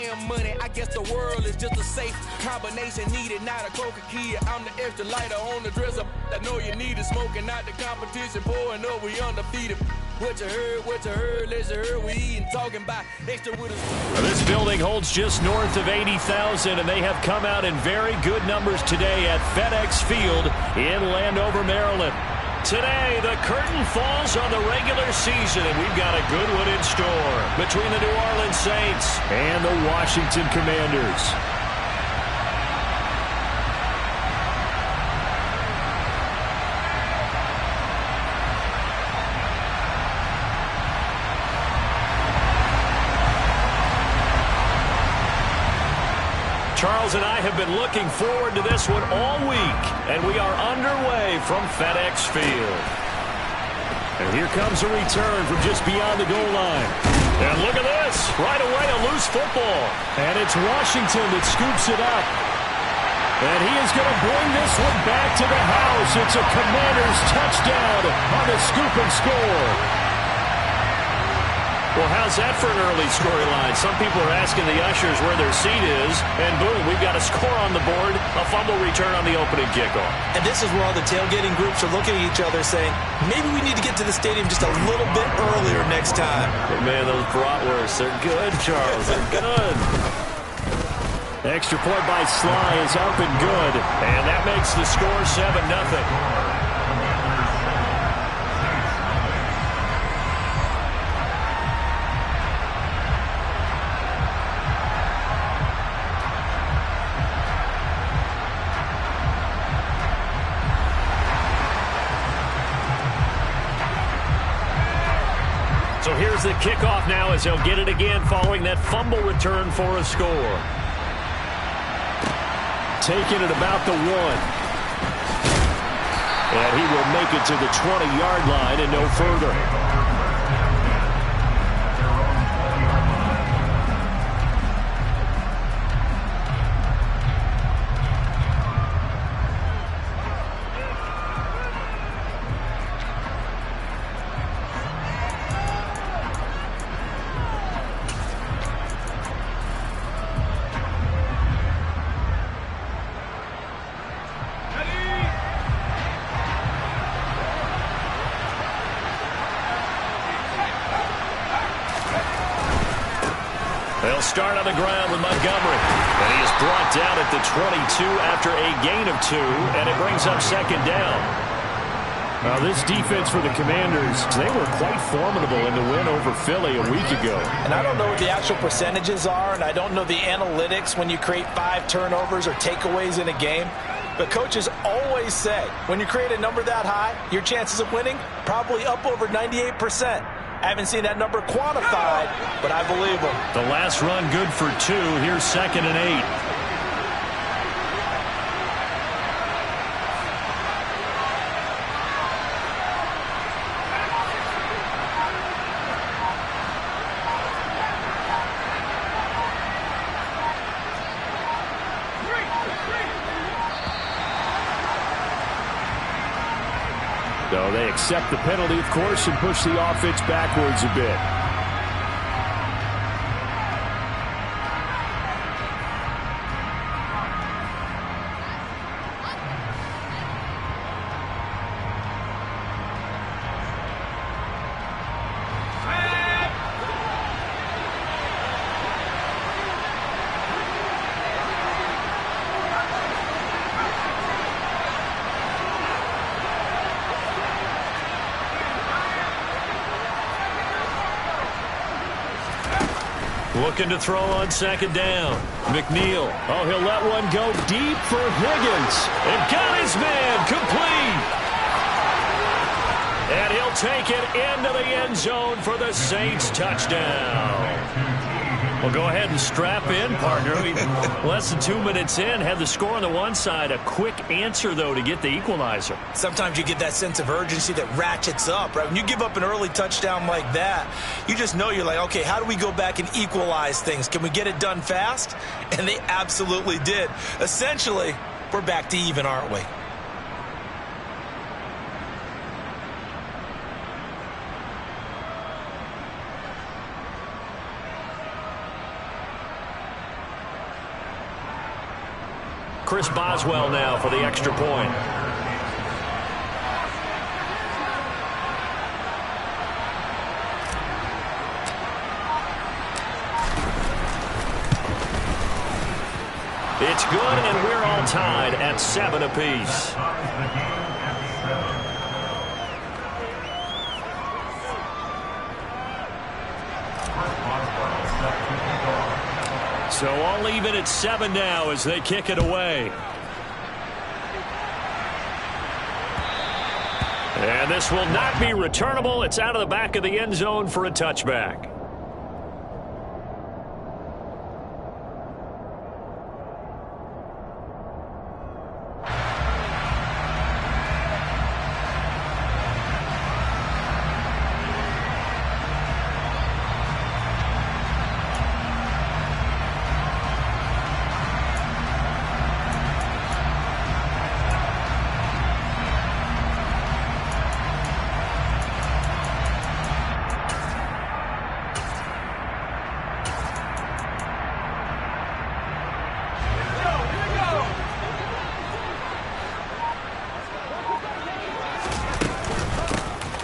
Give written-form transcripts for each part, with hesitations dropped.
am money. I guess the world is just a safe combination needed, not a coca key. I'm the extra lighter on the dresser. I know you need it, smoking out the competition, pouring up, we undefeated. What you heard, let's heard, we eating, talking about extra with us. This building holds just north of 80,000, and they have come out in very good numbers today at FedEx Field in Landover, Maryland. Today, the curtain falls on the regular season, and we've got a good one in store between the New Orleans Saints and the Washington Commanders. Charles and I have been looking forward to this one all week, and we are underway from FedEx Field. And here comes a return from just beyond the goal line. And look at this. Right away, a loose football. And it's Washington that scoops it up. And he is going to bring this one back to the house. It's a Commanders touchdown on the scoop and score. Well, how's that for an early storyline? Some people are asking the ushers where their seat is, and boom, we've got a score on the board, a fumble return on the opening kickoff. And this is where all the tailgating groups are looking at each other saying, maybe we need to get to the stadium just a little bit earlier next time. But man, those bratwursts, they're good, Charles, they're good. Extra point by Sly is up and good, and that makes the score 7-0. So here's the kickoff now as he'll get it again following that fumble return for a score. Taking it about the 1. And he will make it to the 20-yard line and no further. They'll start on the ground with Montgomery. And he is brought down at the 22 after a gain of 2, and it brings up second down. Now, this defense for the Commanders, they were quite formidable in the win over Philly a week ago. And I don't know what the actual percentages are, and I don't know the analytics when you create 5 turnovers or takeaways in a game. But coaches always say, when you create a number that high, your chances of winning probably up over 98%. I haven't seen that number quantified, but I believe them. The last run good for 2. Here's 2nd and 8. So they accept the penalty, of course, and push the offense backwards a bit. Looking to throw on 2nd down. McNeil. Oh, he'll let one go deep for Higgins. And got his man complete. And he'll take it into the end zone for the Saints touchdown. Well, go ahead and strap in, partner. Less than 2 minutes in, had the score on the one side. A quick answer, though, to get the equalizer. Sometimes you get that sense of urgency that ratchets up, right? When you give up an early touchdown like that, you just know you're like, okay, how do we go back and equalize things? Can we get it done fast? And they absolutely did. Essentially, we're back to even, aren't we? Chris Boswell now for the extra point. It's good, and we're all tied at 7 apiece. So all even at 7 now as they kick it away. And this will not be returnable. It's out of the back of the end zone for a touchback.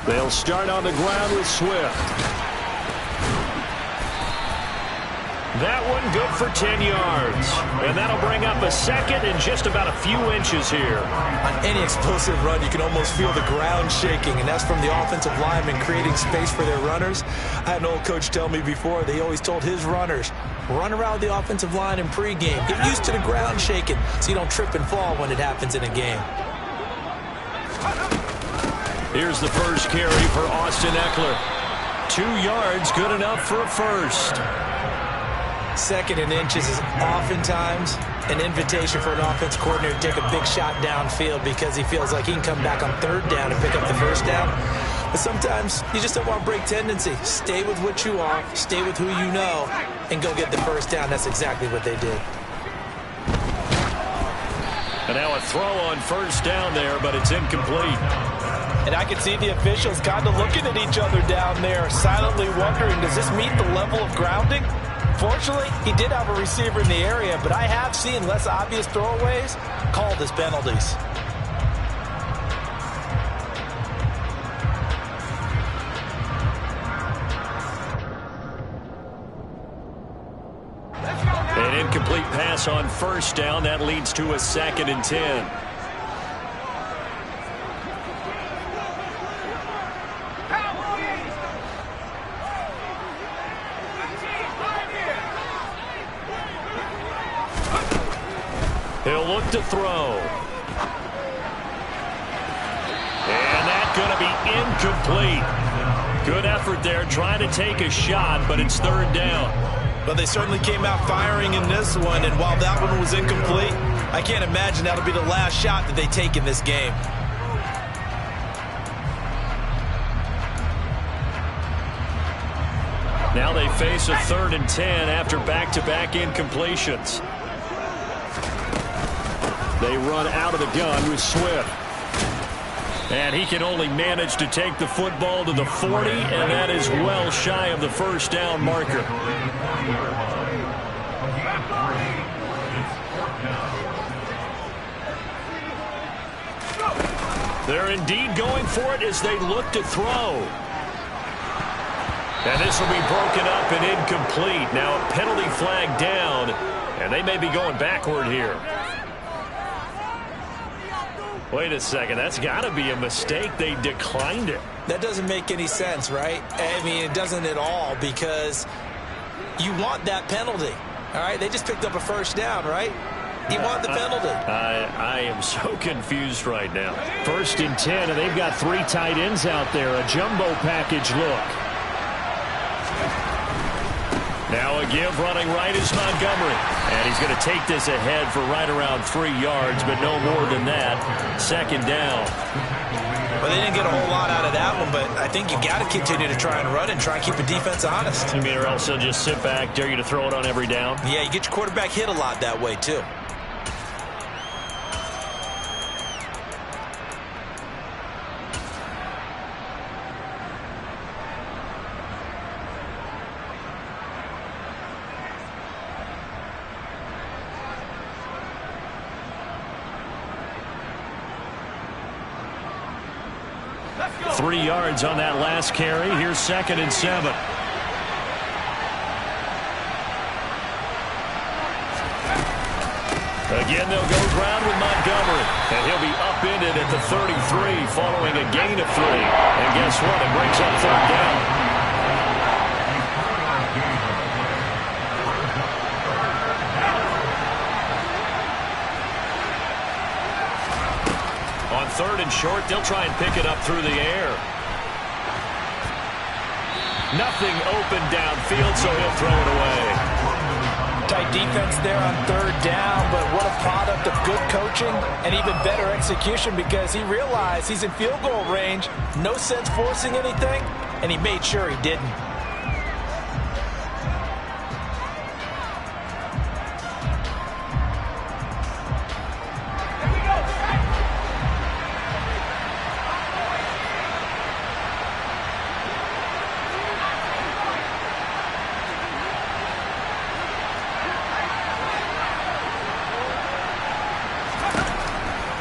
They'll start on the ground with Swift. That one good for 10 yards. And that'll bring up a second and just about a few inches here. On any explosive run, you can almost feel the ground shaking, and that's from the offensive linemen creating space for their runners. I had an old coach tell me before, they always told his runners, run around the offensive line in pregame. Get used to the ground shaking so you don't trip and fall when it happens in a game. Here's the first carry for Austin Ekeler. 2 yards, good enough for a first. 2nd and inches is oftentimes an invitation for an offense coordinator to take a big shot downfield because he feels like he can come back on 3rd down and pick up the first down. But sometimes you just don't want to break tendency. Stay with what you are, stay with who you know, and go get the first down. That's exactly what they did. And now a throw on first down there, but it's incomplete. And I can see the officials kind of looking at each other down there, silently wondering, does this meet the level of grounding? Fortunately, he did have a receiver in the area, but I have seen less obvious throwaways called as penalties. An incomplete pass on first down. That leads to a 2nd and 10. He'll look to throw. And that's going to be incomplete. Good effort there trying to take a shot, but it's 3rd down. But they certainly came out firing in this one, and while that one was incomplete, I can't imagine that'll be the last shot that they take in this game. Now they face a 3rd and 10 after back-to-back incompletions. They run out of the gun with Swift. And he can only manage to take the football to the 40, and that is well shy of the first down marker. They're indeed going for it as they look to throw. And this will be broken up and incomplete. Now a penalty flag down, and they may be going backward here. Wait a second, that's got to be a mistake. They declined it. That doesn't make any sense, right? I mean, it doesn't at all, because you want that penalty, all right? They just picked up a first down, right? You want the penalty. I am so confused right now. 1st and 10, and they've got 3 tight ends out there. A jumbo package look. Now a give running right is Montgomery. And he's going to take this ahead for right around 3 yards, but no more than that. 2nd down. Well, they didn't get a whole lot out of that one, but I think you got to continue to try and run and try and keep the defense honest. You mean, or else they'll just sit back, dare you to throw it on every down? Yeah, you get your quarterback hit a lot that way, too. 3 yards on that last carry. Here's 2nd and 7. Again, they'll go ground with Montgomery. And he'll be upended at the 33 following a gain of 3. And guess what? It brings up 3rd down. On 3rd and short, they'll try and pick it up through the air. Nothing open downfield, so he'll throw it away. Tight defense there on 3rd down, but what a product of good coaching and even better execution because he realized he's in field goal range. No sense forcing anything, and he made sure he didn't.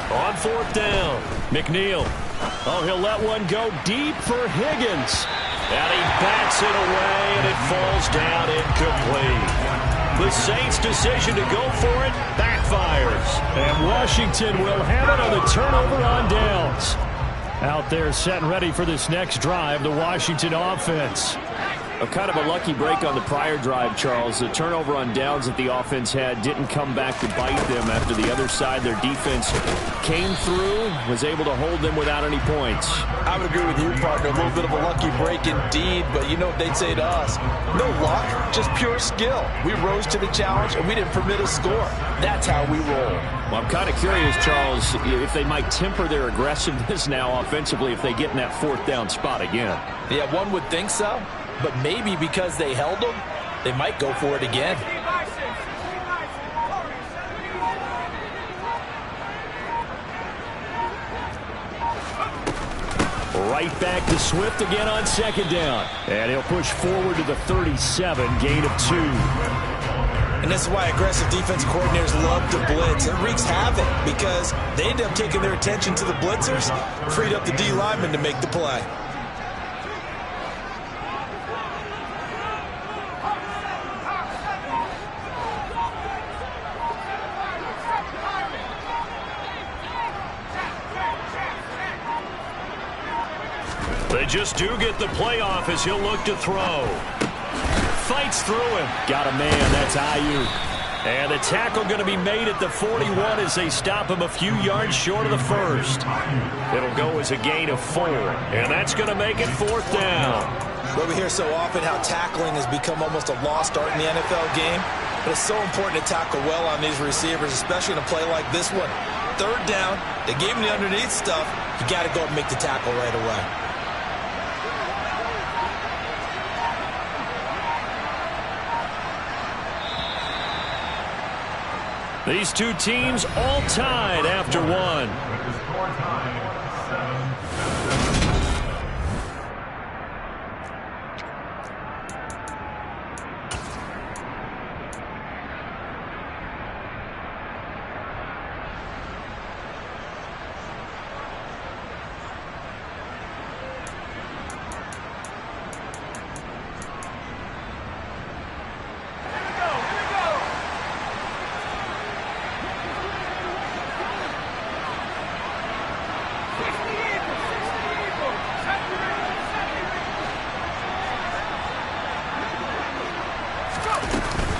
On 4th down, McNeil. Oh, he'll let one go deep for Higgins. And he bats it away, and it falls down incomplete. The Saints' decision to go for it backfires. And Washington will have it on the turnover on downs. Out there set and ready for this next drive, the Washington offense. Kind of a lucky break on the prior drive, Charles. The turnover on downs that the offense had didn't come back to bite them after the other side. Their defense came through, was able to hold them without any points. I would agree with you, partner. A little bit of a lucky break indeed, but you know what they'd say to us? No luck, just pure skill. We rose to the challenge, and we didn't permit a score. That's how we roll. Well, I'm kind of curious, Charles, if they might temper their aggressiveness now offensively if they get in that 4th down spot again. Yeah, one would think so. But maybe because they held them, they might go for it again. Right back to Swift again on 2nd down. And he'll push forward to the 37, gain of 2. And this is why aggressive defense coordinators love to blitz. It wreaks havoc because they end up taking their attention to the blitzers, freed up the D lineman to make the play. They just do get the playoff as he'll look to throw. Fights through him. Got a man. That's Ayuk. And the tackle going to be made at the 41 as they stop him a few yards short of the 1st. It'll go as a gain of 4. And that's going to make it 4th down. Well, we hear so often how tackling has become almost a lost art in the NFL game. But it's so important to tackle well on these receivers, especially in a play like this one. 3rd down. They gave him the underneath stuff. You got to go and make the tackle right away. These two teams all tied after 1.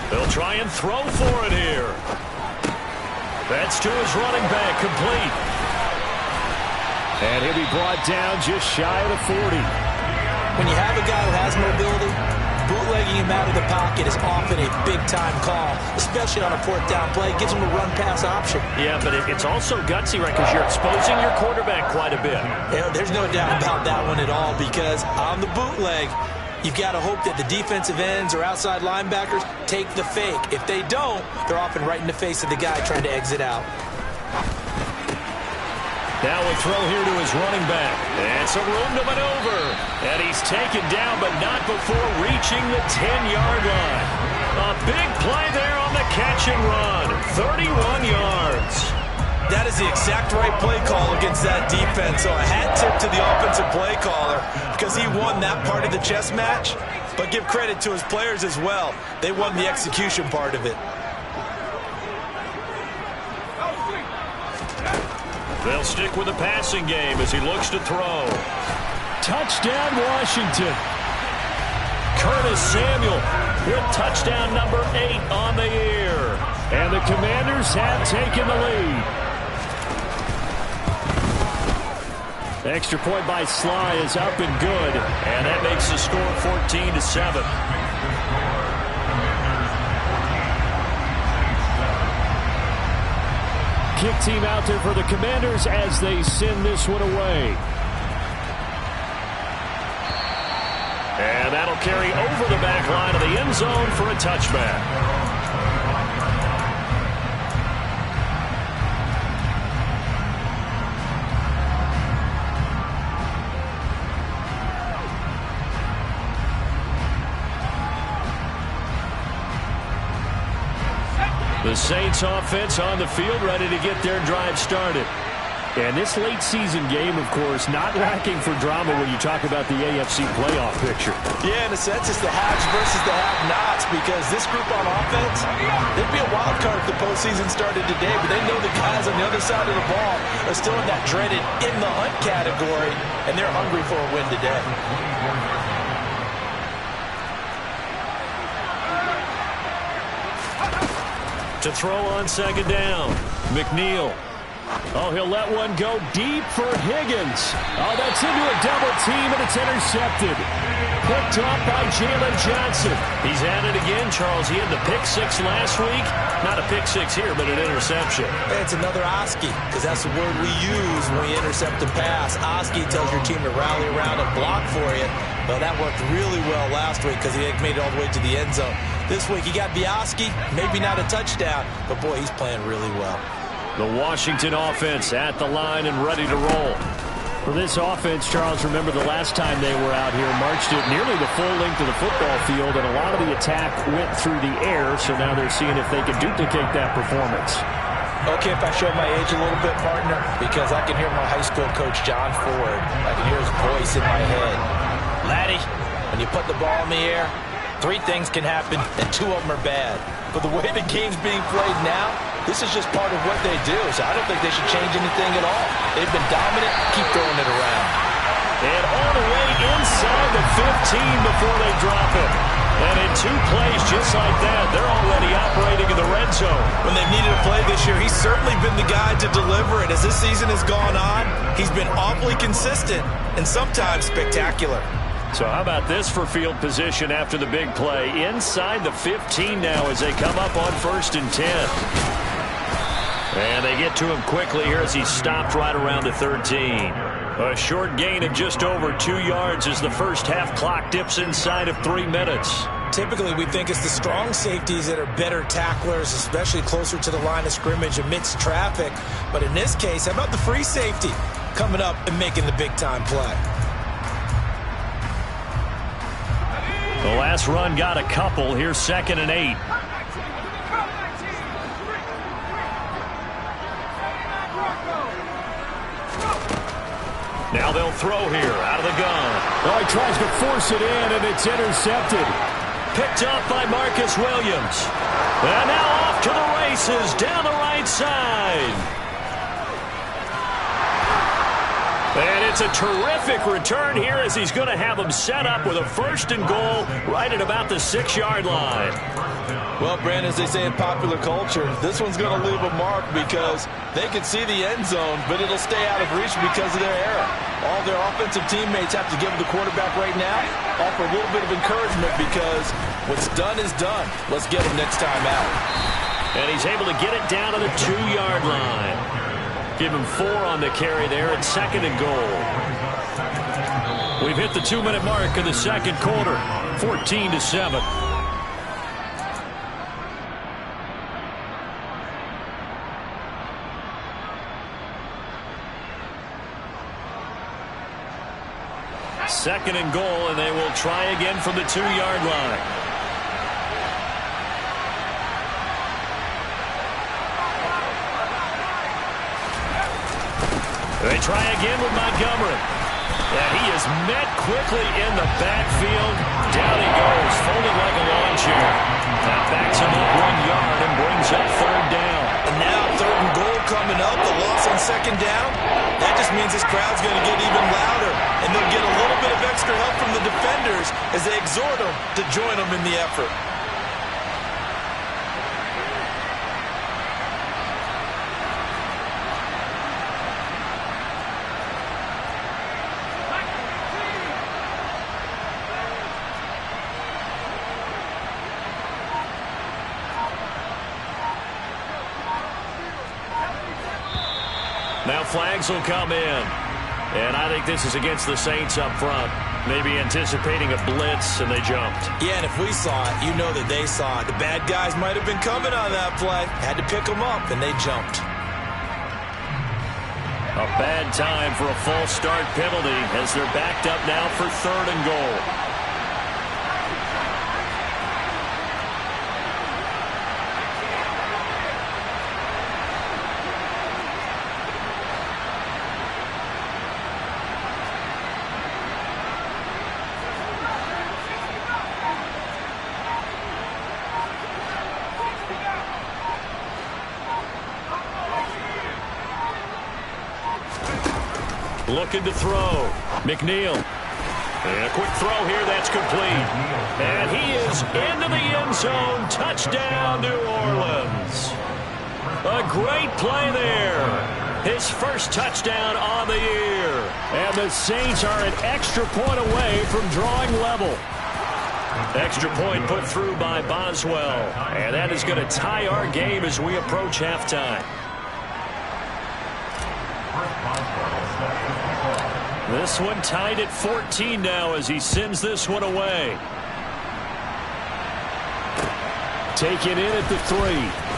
They'll try and throw for it here. That's to his running back, complete. And he'll be brought down just shy of the 40. When you have a guy who has mobility, bootlegging him out of the pocket is often a big-time call, especially on a 4th down play. Gives him a run-pass option. Yeah, but it's also gutsy, right, because you're exposing your quarterback quite a bit. Yeah, there's no doubt about that one at all, because on the bootleg, you've got to hope that the defensive ends or outside linebackers take the fake. If they don't, they're often right in the face of the guy trying to exit out. Now a throw here to his running back. And some room to maneuver. And he's taken down, but not before reaching the 10-yard line. A big play there on the catch and run. 31 yards. That is the exact right play call against that defense. So a hat tip to the offensive play caller because he won that part of the chess match. But give credit to his players as well. They won the execution part of it. They'll stick with the passing game as he looks to throw. Touchdown, Washington. Curtis Samuel with touchdown number 8 on the year. And the Commanders have taken the lead. The extra point by Sly is up and good. And that makes the score 14-7. Kick team out there for the Commanders as they send this one away. And that'll carry over the back line of the end zone for a touchback. The Saints offense on the field, ready to get their drive started. And this late season game, of course, not lacking for drama when you talk about the AFC playoff picture. Yeah, in a sense, it's the haves versus the have-nots because this group on offense, they'd be a wild card if the postseason started today, but they know the guys on the other side of the ball are still in that dreaded in-the-hunt category, and they're hungry for a win today. To throw on second down, McNeil. Oh, he'll let one go deep for Higgins. Oh, that's into a double team, and it's intercepted. Picked off by Jalen Johnson. He's at it again, Charles. He had the pick six last week. Not a pick six here, but an interception. It's another Oski, because that's the word we use when we intercept a pass. Oski tells your team to rally around and block for you. Well, that worked really well last week because he made it all the way to the end zone. This week, he got Bioski, maybe not a touchdown, but boy, he's playing really well. The Washington offense at the line and ready to roll. For this offense, Charles, remember the last time they were out here, marched it nearly the full length of the football field, and a lot of the attack went through the air, so now they're seeing if they can duplicate that performance. Okay, if I show my age a little bit, partner, because I can hear my high school coach, John Ford. I can hear his voice in my head. Laddie, when you put the ball in the air, 3 things can happen, and 2 of them are bad. But the way the game's being played now, this is just part of what they do, so I don't think they should change anything at all. They've been dominant. Keep throwing it around. And all the way inside the 15 before they drop it. And in 2 plays just like that, they're already operating in the red zone. When they've needed a play this year, he's certainly been the guy to deliver it. As this season has gone on, he's been awfully consistent and sometimes spectacular. So how about this for field position after the big play? Inside the 15 now as they come up on 1st and 10. And they get to him quickly here as he's stopped right around the 13. A short gain of just over 2 yards as the first half clock dips inside of 3 minutes. Typically, we think it's the strong safeties that are better tacklers, especially closer to the line of scrimmage amidst traffic. But in this case, how about the free safety coming up and making the big-time play? The last run got a couple. Here's 2nd and 8. Now they'll throw here out of the gun. Oh, he tries to force it in, and it's intercepted. Picked up by Marcus Williams. And now off to the races down the right side. And it's a terrific return here as he's going to have them set up with a 1st and goal right at about the 6-yard line. Well, Brandon, as they say in popular culture, this one's going to leave a mark because they can see the end zone, but it'll stay out of reach because of their error. All their offensive teammates have to give the quarterback right now, offer a little bit of encouragement because what's done is done. Let's get him next time out. And he's able to get it down to the 2-yard line. Give him 4 on the carry there at 2nd and goal. We've hit the 2-minute mark of the second quarter, 14-7. Second and goal, and they will try again from the 2-yard line. They try again with Montgomery. And he is met quickly in the backfield. Down he goes, folded like a lawn chair. That backs him up 1 yard and brings up third down. And now third and goal coming up. The loss on second down. That just means this crowd's going to get even louder. And they'll get a little bit of extra help from the defenders as they exhort them to join them in the effort. Now flags will come in. And I think this is against the Saints up front. Maybe anticipating a blitz, and they jumped. Yeah, and if we saw it, you know that they saw it. The bad guys might have been coming on that play. Had to pick them up, and they jumped. A bad time for a false start penalty as they're backed up now for third and goal. Looking to throw. McNeil. And a quick throw here. That's complete. And he is into the end zone. Touchdown, New Orleans. A great play there. His first touchdown on the year. And the Saints are an extra point away from drawing level. Extra point put through by Boswell. And that is going to tie our game as we approach halftime. This one tied at 14 now as he sends this one away. Taken in at the 3.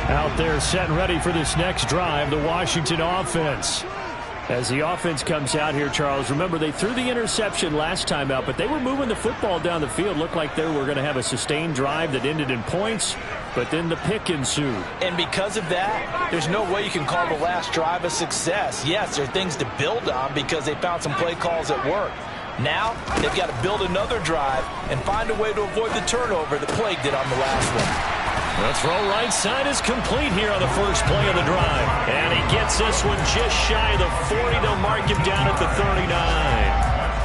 Out there set and ready for this next drive, the Washington offense. As the offense comes out here, Charles, remember they threw the interception last time out, but they were moving the football down the field. Looked like they were going to have a sustained drive that ended in points, but then the pick ensued. And because of that, there's no way you can call the last drive a success. Yes, there are things to build on because they found some play calls that work. Now, they've got to build another drive and find a way to avoid the turnover that plagued it on the last one. The throw right side is complete here on the first play of the drive. And he gets this one just shy of the 40. They'll mark him down at the 39.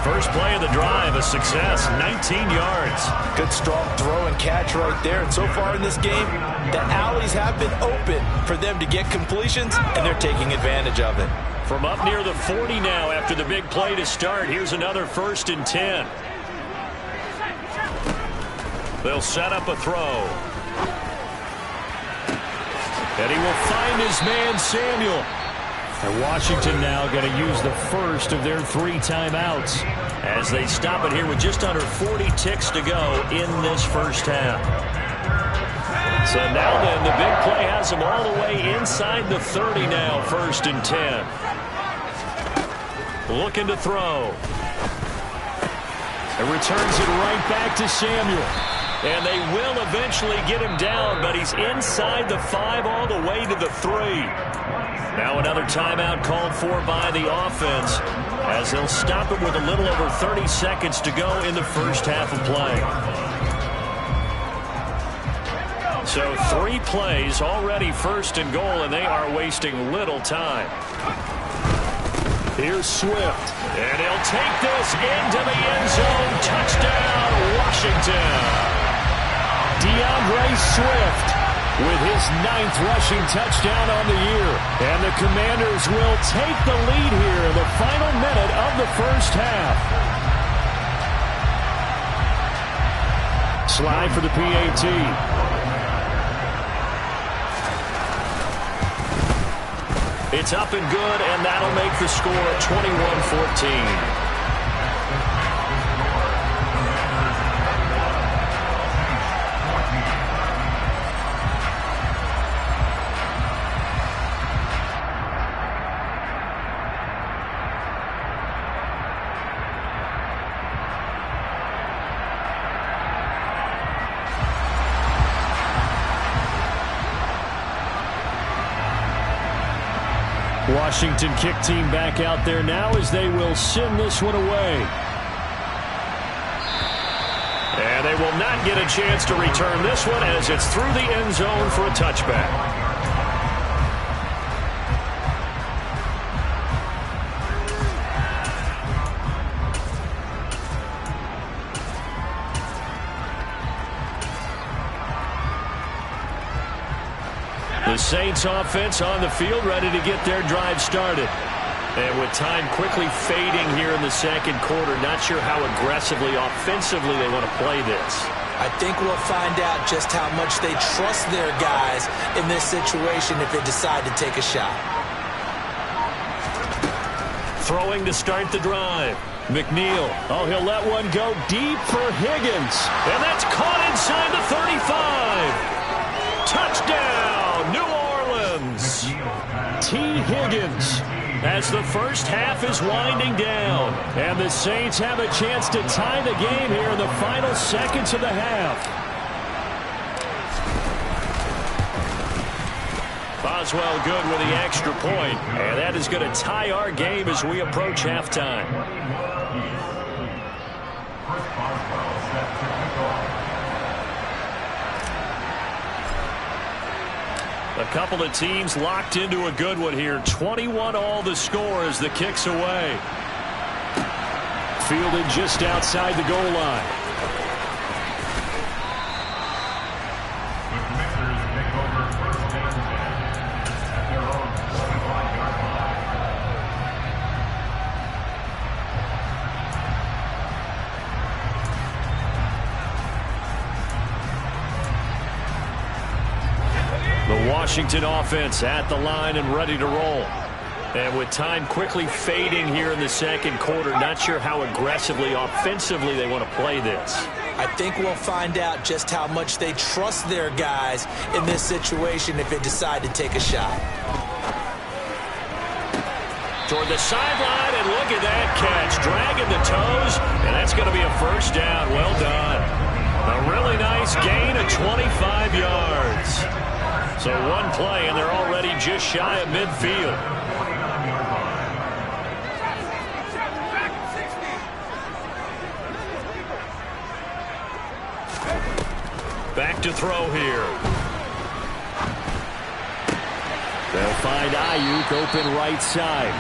First play of the drive, a success, 19 yards. Good strong throw and catch right there. And so far in this game, the alleys have been open for them to get completions, and they're taking advantage of it. From up near the 40 now after the big play to start, here's another 1st and 10. They'll set up a throw. And he will find his man, Samuel. And Washington now going to use the first of their 3 timeouts as they stop it here with just under 40 ticks to go in this first half. So now then, the big play has them all the way inside the 30 now, 1st and 10. Looking to throw. And returns it right back to Samuel. And they will eventually get him down, but he's inside the 5 all the way to the 3. Now another timeout called for by the offense as they'll stop it with a little over 30 seconds to go in the first half of play. So 3 plays already 1st and goal, and they are wasting little time. Here's Swift. And he'll take this into the end zone. Touchdown, Washington. DeAndre Swift with his 9th rushing touchdown on the year. And the Commanders will take the lead here in the final minute of the first half. Slide for the PAT. It's up and good, and that'll make the score 21-14. Washington kick team back out there now as they will send this one away. And they will not get a chance to return this one as it's through the end zone for a touchback. The Saints offense on the field ready to get their drive started. And with time quickly fading here in the second quarter, not sure how aggressively, offensively they want to play this. I think we'll find out just how much they trust their guys in this situation if they decide to take a shot. Throwing to start the drive. McNeil. Oh, he'll let one go deep for Higgins. And that's caught inside the 35. Touchdown, New Orleans. T. Higgins. As the first half is winding down. And the Saints have a chance to tie the game here in the final seconds of the half. Boswell good with the extra point. And that is going to tie our game as we approach halftime. A couple of teams locked into a good one here. 21 all the score as the kick's away. Fielded just outside the goal line. Washington offense at the line and ready to roll. And with time quickly fading here in the second quarter, not sure how aggressively, offensively they want to play this. I think we'll find out just how much they trust their guys in this situation if they decide to take a shot. Toward the sideline, and look at that catch. Dragging the toes, and that's going to be a first down. Well done. A really nice gain of 25 yards. So one play, and they're already just shy of midfield. Back to throw here. They'll find Ayuk open right side.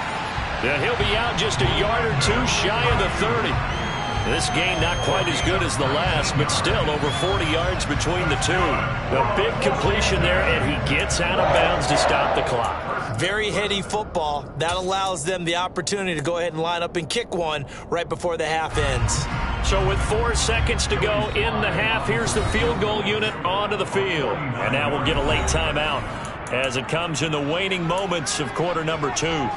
And he'll be out just a yard or two shy of the 30. This game not quite as good as the last, but still over 40 yards between the two. A big completion there, and he gets out of bounds to stop the clock. Very heady football. That allows them the opportunity to go ahead and line up and kick one right before the half ends. So with 4 seconds to go in the half, here's the field goal unit onto the field. And now we'll get a late timeout as it comes in the waning moments of quarter number 2.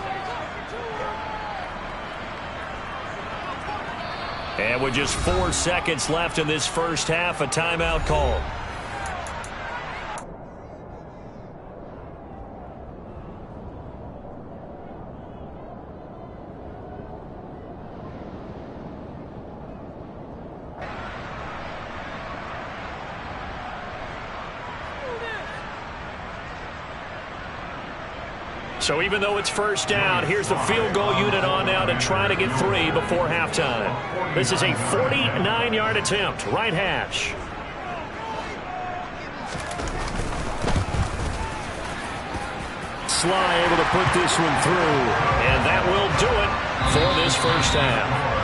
And with just 4 seconds left in this first half, a timeout call. So even though it's first down, here's the field goal unit on now to try to get 3 before halftime. This is a 49-yard attempt, right hash. Sly able to put this one through, and that will do it for this first half.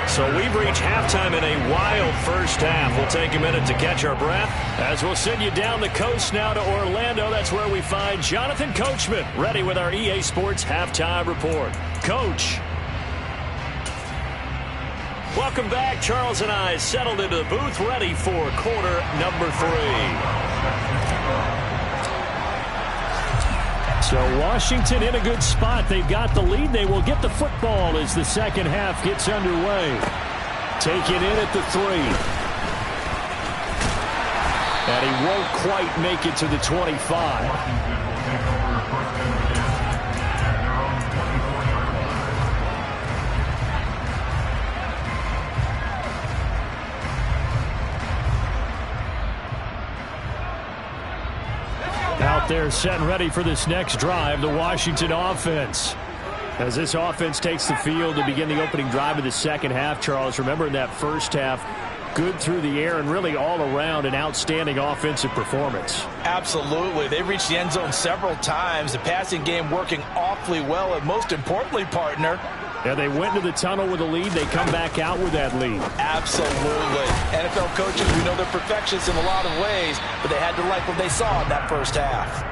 So we've reached halftime in a wild first half. We'll take a minute to catch our breath as we'll send you down the coast now to Orlando. That's where we find Jonathan Coachman ready with our EA Sports Halftime Report. Coach. Welcome back. Charles and I settled into the booth ready for quarter number 3. So Washington in a good spot. They've got the lead. They will get the football as the second half gets underway. Taken in at the 3. And he won't quite make it to the 25. there setting ready for this next drive, the Washington offense. As this offense takes the field to begin the opening drive of the second half, Charles, remember in that first half, good through the air and really all around an outstanding offensive performance. Absolutely. They reached the end zone several times. The passing game working awfully well, and most importantly, partner, yeah, they went to the tunnel with a lead. They come back out with that lead. Absolutely. NFL coaches, we know they're perfectionists in a lot of ways, but they had to like what they saw in that first half.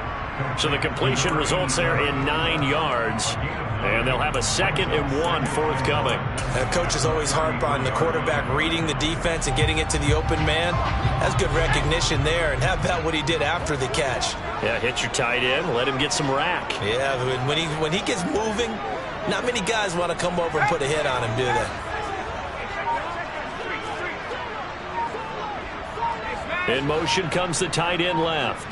So the completion results there in 9 yards, and they'll have a 2nd and 1 forthcoming. Coaches always harp on the quarterback reading the defense and getting it to the open man. That's good recognition there, and how about what he did after the catch? Yeah, hit your tight end, let him get some rack. Yeah, when he gets moving, not many guys want to come over and put a hit on him, do they? In motion comes the tight end left.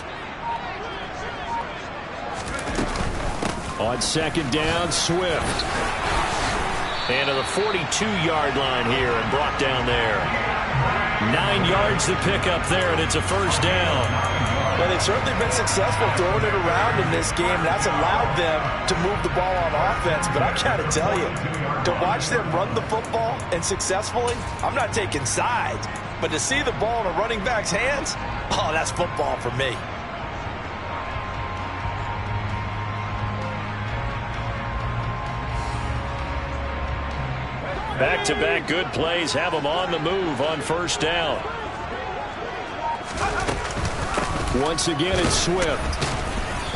On 2nd down, Swift. And to the 42-yard line here and brought down there. 9 yards to pick up there, and it's a first down. Well, they've certainly been successful throwing it around in this game. That's allowed them to move the ball on offense. But I got to tell you, to watch them run the football and successfully, I'm not taking sides. But to see the ball in a running back's hands, oh, that's football for me. Back-to-back good plays have them on the move on first down. Once again, it's Swift.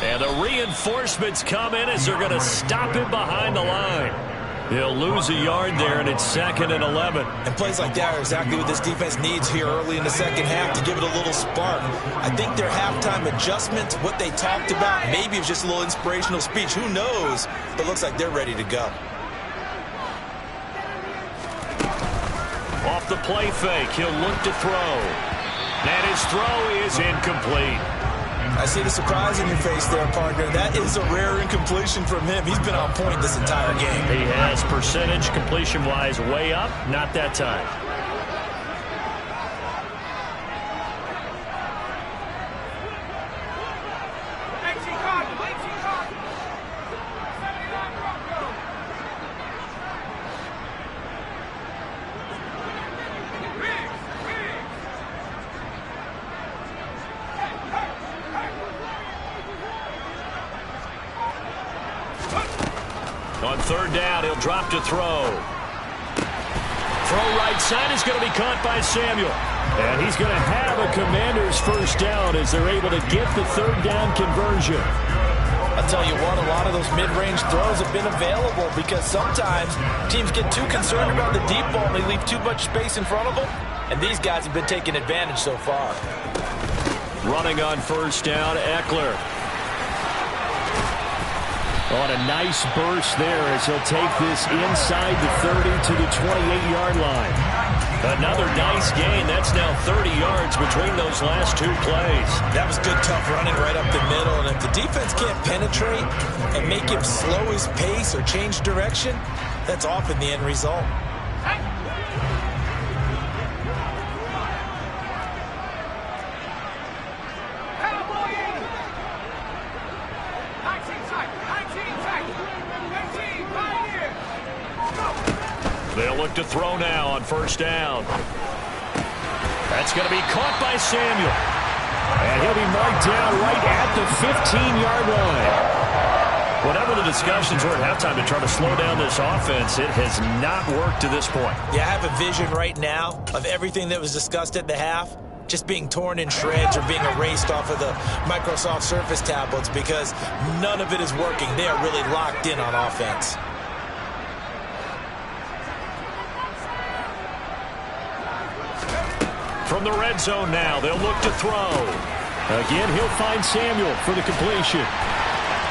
And the reinforcements come in as they're going to stop him behind the line. He'll lose a yard there, and it's 2nd and 11. And plays like that are exactly what this defense needs here early in the second half to give it a little spark. I think their halftime adjustment, what they talked about, maybe it was just a little inspirational speech. Who knows? But looks like they're ready to go. Off the play fake, he'll look to throw. And his throw is incomplete. I see the surprise in your face there, partner. That is a rare incompletion from him. He's been on point this entire game. He has percentage completion-wise way up, not that time. On 3rd down, he'll drop to throw. Throw right side is going to be caught by Samuel. And he's going to have a Commander's first down as they're able to get the 3rd down conversion. I'll tell you what, a lot of those mid-range throws have been available because sometimes teams get too concerned about the deep ball and they leave too much space in front of them. And these guys have been taking advantage so far. Running on first down, Eckler. On a nice burst there as he'll take this inside the 30 to the 28-yard line. Another nice gain. That's now 30 yards between those last 2 plays. That was good, tough running right up the middle. And if the defense can't penetrate and make him slow his pace or change direction, that's often the end result. They'll look to throw now on first down. That's going to be caught by Samuel. And he'll be marked down right at the 15-yard line. Whatever the discussions were at halftime to try to slow down this offense, it has not worked to this point. Yeah, I have a vision right now of everything that was discussed at the half just being torn in shreds or being erased off of the Microsoft Surface tablets because none of it is working. They are really locked in on offense. From the red zone now, they'll look to throw. Again, he'll find Samuel for the completion.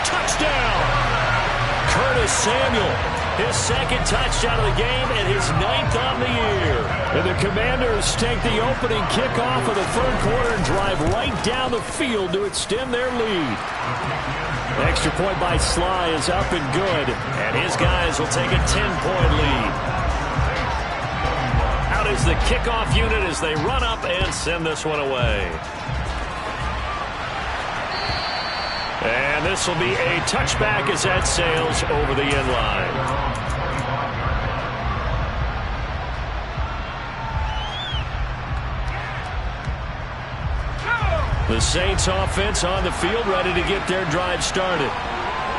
Touchdown! Curtis Samuel, his 2nd touchdown of the game and his 9th on the year. And the Commanders take the opening kickoff of the 3rd quarter and drive right down the field to extend their lead. Extra point by Sly is up and good, and his guys will take a 10-point lead. Out is the kickoff unit as they run up and send this one away. And this will be a touchback as that sails over the end line. The Saints offense on the field, ready to get their drive started.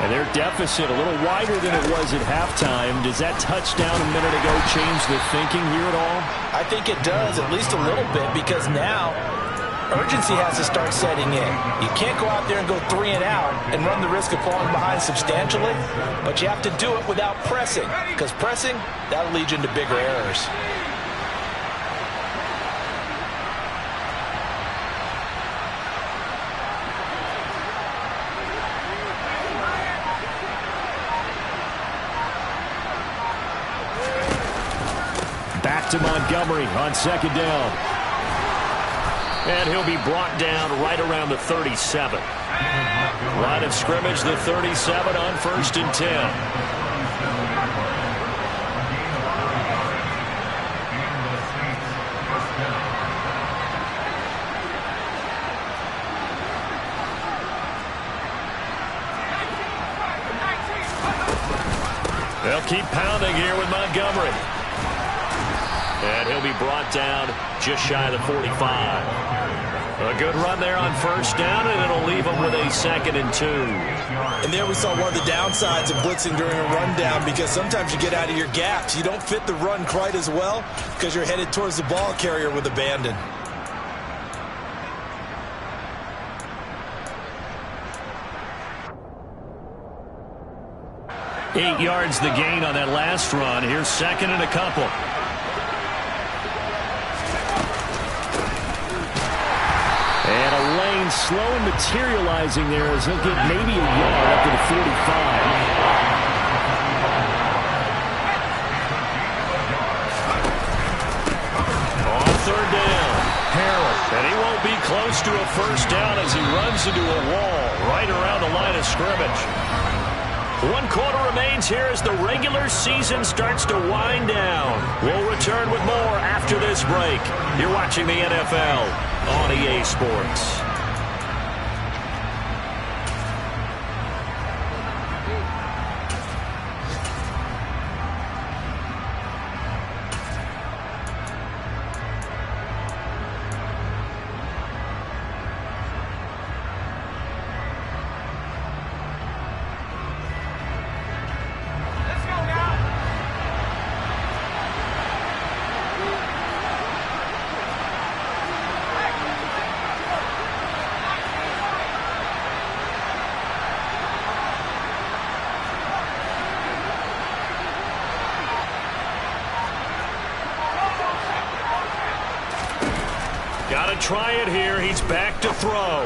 And their deficit a little wider than it was at halftime. Does that touchdown a minute ago change the thinking here at all? I think it does, at least a little bit, because now urgency has to start setting in. You can't go out there and go 3 and out and run the risk of falling behind substantially, but you have to do it without pressing, because pressing, that'll lead you into bigger errors. Back to Montgomery on second down. And he'll be brought down right around the 37. Line of scrimmage, the 37 on 1st and 10. They'll keep pounding here with Montgomery. And he'll be brought down just shy of the 45. A good run there on 1st down, and it'll leave him with a 2nd and 2. And there we saw one of the downsides of blitzing during a rundown, because sometimes you get out of your gaps. You don't fit the run quite as well because you're headed towards the ball carrier with abandon. Eight yards the gain on that last run. Here's 2nd and a couple. And a lane slow and materializing there as he'll get maybe a yard up to the 45. On 3rd down, Harrell. And he won't be close to a 1st down as he runs into a wall right around the line of scrimmage. 1 quarter remains here as the regular season starts to wind down. We'll return with more after this break. You're watching the NFL on EA Sports. Got to try it here. He's back to throw.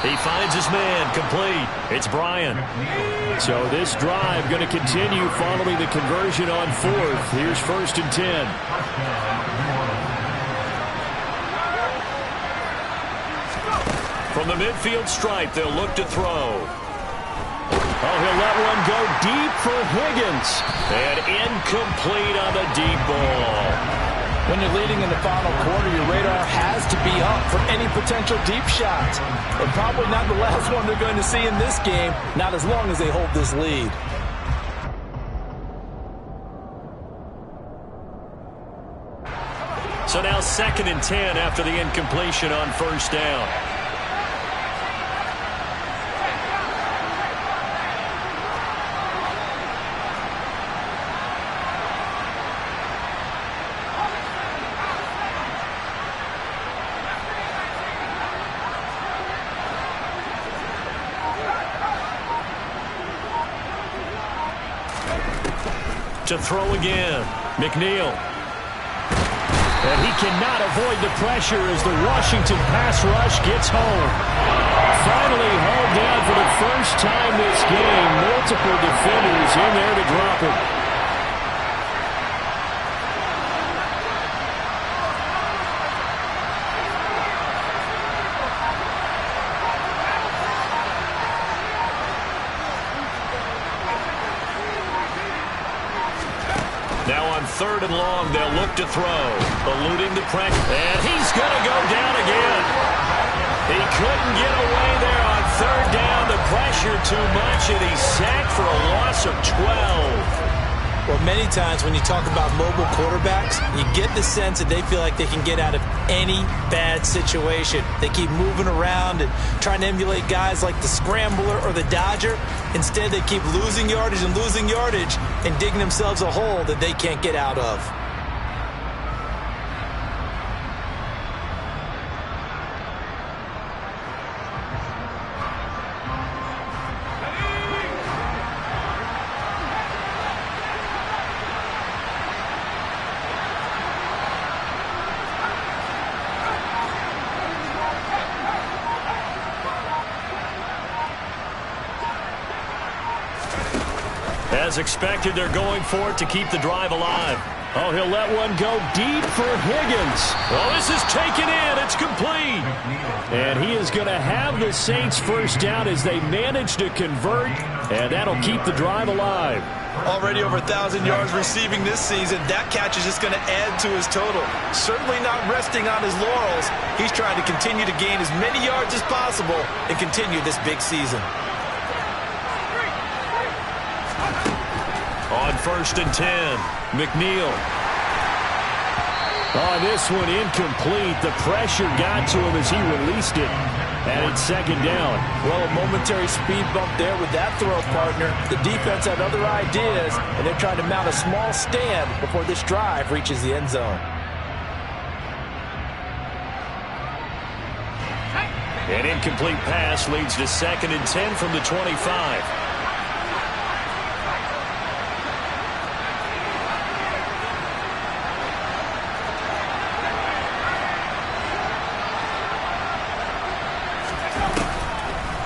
He finds his man, complete. It's Bryant. So this drive going to continue following the conversion on 4th. Here's 1st and 10. From the midfield stripe, they'll look to throw. Oh, he'll let one go deep for Higgins. And incomplete on the deep ball. When you're leading in the final quarter, your radar has to be up for any potential deep shots. But probably not the last one they're going to see in this game, not as long as they hold this lead. So now 2nd and 10 after the incompletion on 1st down. To throw again, McNeil. And he cannot avoid the pressure as the Washington pass rush gets home. Finally hauled down for the first time this game. Multiple defenders in there to drop him. Now on 3rd and long, they'll look to throw. Eluding the pressure. And he's going to go down again. He couldn't get away there on third down, the pressure too much, and he's sacked for a loss of 12. Well, many times when you talk about mobile quarterbacks, you get the sense that they feel like they can get out of any bad situation. They keep moving around and trying to emulate guys like the Scrambler or the Dodger. Instead, they keep losing yardage and digging themselves a hole that they can't get out of. As expected, they're going for it to keep the drive alive. Oh, he'll let one go deep for Higgins. Well, this is taken in. It's complete. And he is going to have the Saints first down as they manage to convert, and that'll keep the drive alive. Already over 1,000 yards receiving this season. That catch is just going to add to his total. Certainly not resting on his laurels. He's trying to continue to gain as many yards as possible and continue this big season. On 1st and 10, McNeil. Oh, this one incomplete. The pressure got to him as he released it. And it's 2nd down. Well, a momentary speed bump there with that throw, partner. The defense had other ideas, and they're trying to mount a small stand before this drive reaches the end zone. An incomplete pass leads to 2nd and 10 from the 25.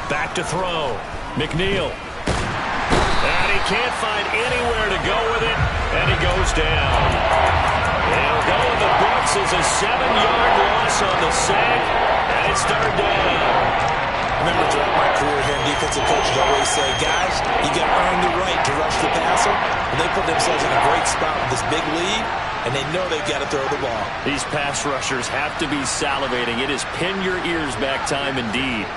Back to throw. McNeil. And he can't find anywhere to go with it, and he goes down. He'll go in the books as a 7-yard loss on the sack, and it's 3rd down. Remember, throughout my career here, defensive coaches always say, guys, you got to earn the right to rush the passer. And they put themselves in a great spot with this big lead, and they know they've got to throw the ball. These pass rushers have to be salivating. It is pin your ears back time indeed.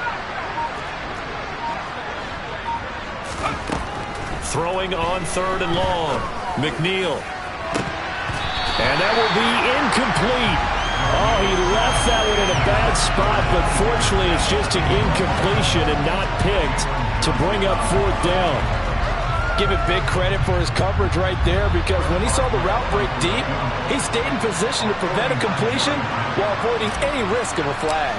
Throwing on 3rd and long. McNeil. And that will be incomplete. Oh, he left that one in a bad spot, but fortunately it's just an incompletion and not picked to bring up 4th down. Give it big credit for his coverage right there, because when he saw the route break deep, he stayed in position to prevent a completion while avoiding any risk of a flag.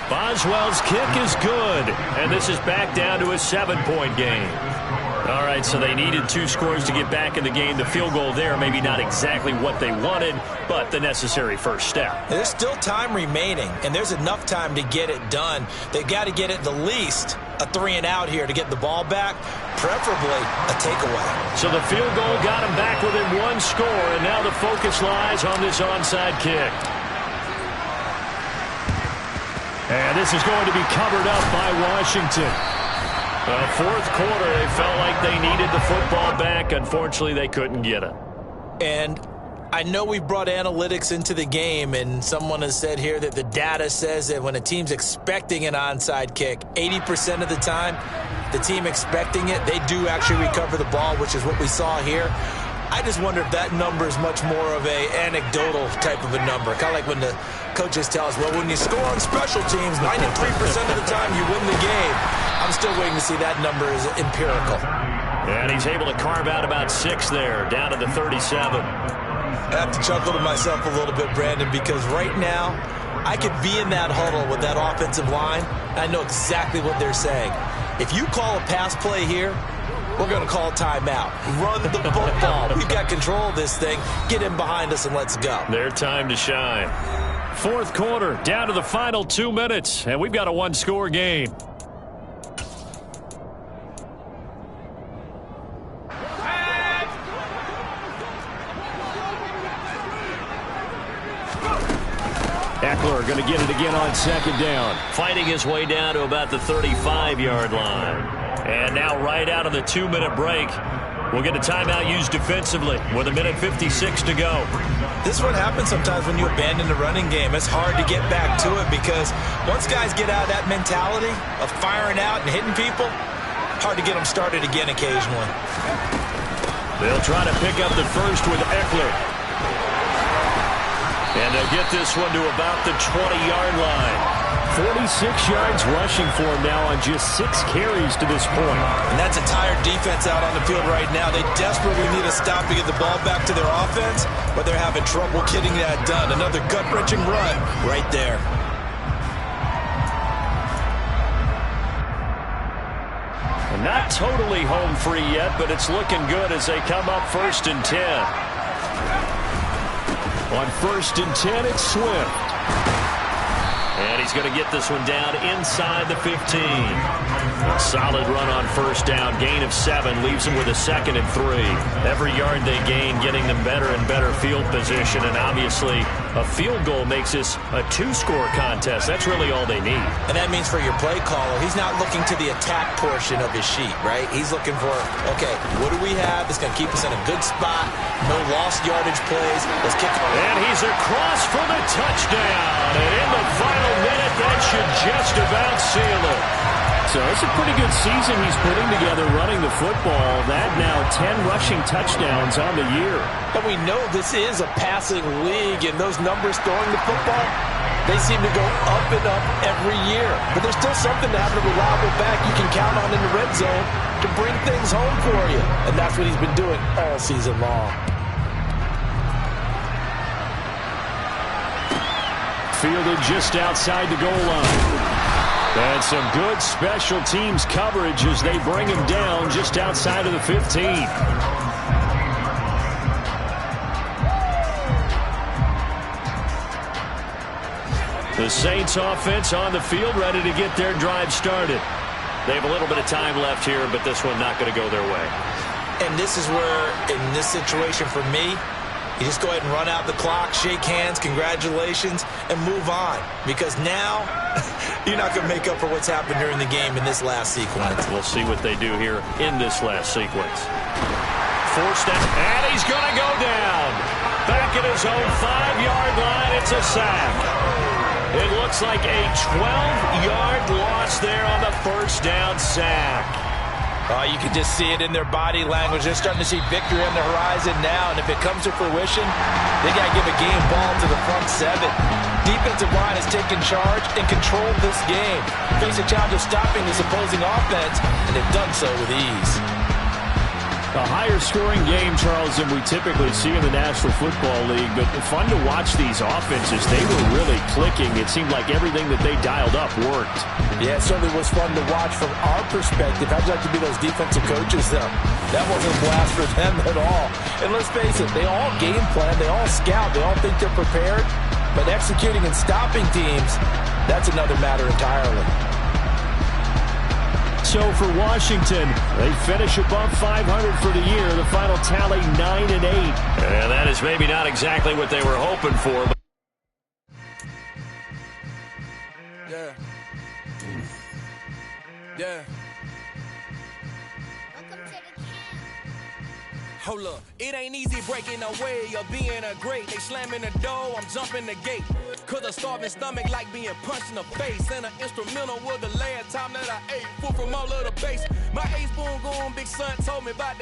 Boswell's kick is good, and this is back down to a 7-point game. All right, so they needed 2 scores to get back in the game. The field goal there, maybe not exactly what they wanted, but the necessary first step. There's still time remaining, and there's enough time to get it done. They've got to get at the least a 3-and-out here to get the ball back, preferably a takeaway. So the field goal got them back within 1 score, and now the focus lies on this onside kick. And this is going to be covered up by Washington. 4th quarter, they felt like they needed the football back. Unfortunately, they couldn't get it. And I know we brought analytics into the game, and someone has said here that the data says that when a team's expecting an onside kick, 80% of the time, the team expecting it, they do actually recover the ball, which is what we saw here. I just wonder if that number is much more of a anecdotal type of a number. Kind of like when the coaches tell us, well, when you score on special teams, 93% of the time you win the game. I'm still waiting to see that number is empirical. And he's able to carve out about 6 there, down to the 37. I have to chuckle to myself a little bit, Brandon, because right now I could be in that huddle with that offensive line, and I know exactly what they're saying. If you call a pass play here, we're going to call timeout. Run the football. We've got control of this thing. Get in behind us and let's go. Their time to shine. 4th quarter, down to the final 2 minutes, and we've got a 1-score game. Eckler going to get it again on 2nd down. Fighting his way down to about the 35-yard line. And now right out of the 2-minute break, We'll get a timeout used defensively with 1:56 to go. This is what happens sometimes when you abandon the running game. It's hard to get back to it because once guys get out of that mentality of firing out and hitting people, hard to get them started again occasionally. They'll try to pick up the first with Eckler. And they'll get this one to about the 20-yard line. 46 yards rushing for him now on just 6 carries to this point. And that's a tired defense out on the field right now. They desperately need a stop to get the ball back to their offense, but they're having trouble getting that done. Another gut-wrenching run right there. And not totally home free yet, but it's looking good as they come up 1st and 10. On 1st and 10, it's Swift. And he's going to get this one down inside the 15. A solid run on 1st down. Gain of 7 leaves him with a 2nd and 3. Every yard they gain getting them better and better field position. And obviously a field goal makes this a 2-score contest. That's really all they need. And that means for your play caller, he's not looking to the attack portion of his sheet, right? He's looking for, okay, what do we have that's going to keep us in a good spot? No lost yardage plays. Let's kick it. And he's across for the touchdown. And in the final minute, that should just about seal it. So it's a pretty good season he's putting together running the football. That now 10 rushing touchdowns on the year. And we know this is a passing league, and those numbers throwing the football, they seem to go up and up every year. But there's still something to having a reliable back you can count on in the red zone to bring things home for you. And that's what he's been doing all season long. Fielded just outside the goal line. And some good special teams coverage as they bring him down just outside of the 15. The Saints offense on the field ready to get their drive started. They have a little bit of time left here, but this one not going to go their way. And this is where, in this situation for me, you just go ahead and run out the clock, shake hands, congratulations, and move on. Because now, you're not going to make up for what's happened during the game in this last sequence. We'll see what they do here in this last sequence. Forced down, and he's going to go down. Back at his own 5-yard line, it's a sack. It looks like a 12-yard loss there on the 1st down sack. Oh, you can just see it in their body language. They're starting to see victory on the horizon now, and if it comes to fruition, they got to give a game ball to the front 7. Defensive line has taken charge and controlled this game. Face a challenge of stopping this opposing offense, and they've done so with ease. A higher-scoring game, Charles, than we typically see in the National Football League, but fun to watch these offenses. They were really clicking. It seemed like everything that they dialed up worked. Yeah, it certainly was fun to watch from our perspective. How'd you like to be those defensive coaches, though? That wasn't a blast for them at all. And let's face it, they all game plan, they all scout, they all think they're prepared, but executing and stopping teams, that's another matter entirely. So for Washington, they finish above 500 for the year. The final tally 9-8. And that is maybe not exactly what they were hoping for. But yeah. Yeah. Hold up, it ain't easy breaking away or being a great. They slamming the door, I'm jumping the gate. Cause a starving stomach like being punched in the face. And an instrumental was the last time that I ate. Food from all of the base. My ace boom goon, big son told me about